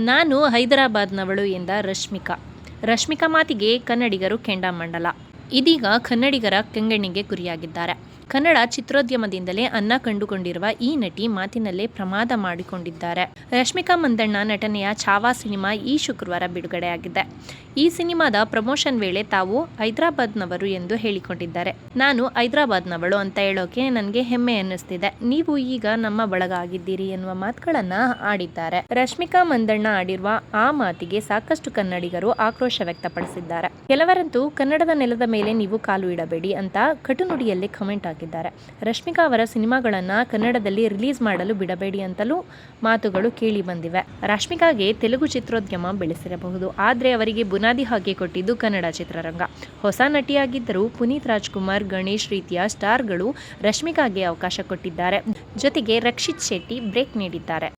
ನಾನು ಹೈದರಾಬಾದ್ನವಳು ಎಂದ ರಶ್ಮಿಕಾ. ರಶ್ಮಿಕಾ ಮಾತಿಗೆ ಕನ್ನಡಿಗರು ಕೆಂಡಾಮಂಡಲ. ಇದೀಗ ಕನ್ನಡಿಗರ ಕೆಂಗಣ್ಣಿಗೆ ಗುರಿಯಾಗಿದ್ದಾರೆ. ಕನ್ನಡ ಚಿತ್ರೋದ್ಯಮದಿಂದಲೇ ಅನ್ನ ಕಂಡುಕೊಂಡಿರುವ ಈ ನಟಿ ಮಾತಿನಲ್ಲೇ ಪ್ರಮಾದ ಮಾಡಿಕೊಂಡಿದ್ದಾರೆ. ರಶ್ಮಿಕಾ ಮಂದಣ್ಣ ನಟನೆಯ ಛಾವಾ ಸಿನಿಮಾ ಈ ಶುಕ್ರವಾರ ಬಿಡುಗಡೆಯಾಗಿದೆ. ಈ ಸಿನಿಮಾದ ಪ್ರಮೋಷನ್ ವೇಳೆ ತಾವು ಹೈದರಾಬಾದ್ನವರು ಎಂದು ಹೇಳಿಕೊಂಡಿದ್ದಾರೆ. ನಾನು ಹೈದರಾಬಾದ್ನವಳು ಅಂತ ಹೇಳೋಕೆ ನನಗೆ ಹೆಮ್ಮೆ ಅನ್ನಿಸ್ತಿದೆ. ನೀವು ಈಗ ನಮ್ಮ ಬಳಗ ಆಗಿದ್ದೀರಿ ಎನ್ನುವ ಮಾತುಗಳನ್ನ ಆಡಿದ್ದಾರೆ. ರಶ್ಮಿಕಾ ಮಂದಣ್ಣ ಆಡಿರುವ ಆ ಮಾತಿಗೆ ಸಾಕಷ್ಟು ಕನ್ನಡಿಗರು ಆಕ್ರೋಶ ವ್ಯಕ್ತಪಡಿಸಿದ್ದಾರೆ. ಕೆಲವರಂತೂ ಕನ್ನಡದ ನೆಲದ ಮೇಲೆ ನೀವು ಕಾಲು ಇಡಬೇಡಿ ಅಂತ ಕಟುನುಡಿಯಲ್ಲಿ ಕಮೆಂಟ್ ಹಾಕಿದ್ದಾರೆ. ರಶ್ಮಿಕಾ ಅವರ ಸಿನಿಮಾಗಳನ್ನ ಕನ್ನಡದಲ್ಲಿ ರಿಲೀಸ್ ಮಾಡಲು ಬಿಡಬೇಡಿ ಅಂತಲೂ ಮಾತುಗಳು ಕೇಳಿ ಬಂದಿವೆ. ರಶ್ಮಿಕಾಗೆ ತೆಲುಗು ಚಿತ್ರೋದ್ಯಮ ಬೆಳೆಸಿರಬಹುದು, ಆದರೆ ಅವರಿಗೆ ಬುನಾದಿ ಹಾಕಿ ಕೊಟ್ಟಿದ್ದು ಕನ್ನಡ ಚಿತ್ರರಂಗ. ಹೊಸ ನಟಿಯಾಗಿದ್ದರೂ ಪುನೀತ್ ರಾಜ್ಕುಮಾರ್, ಗಣೇಶ್ ರೀತಿಯ ಸ್ಟಾರ್ಗಳು ರಶ್ಮಿಕಾಗೆ ಅವಕಾಶ ಕೊಟ್ಟಿದ್ದಾರೆ. ಜೊತೆಗೆ ರಕ್ಷಿತ್ ಶೆಟ್ಟಿ ಬ್ರೇಕ್ ನೀಡಿದ್ದಾರೆ.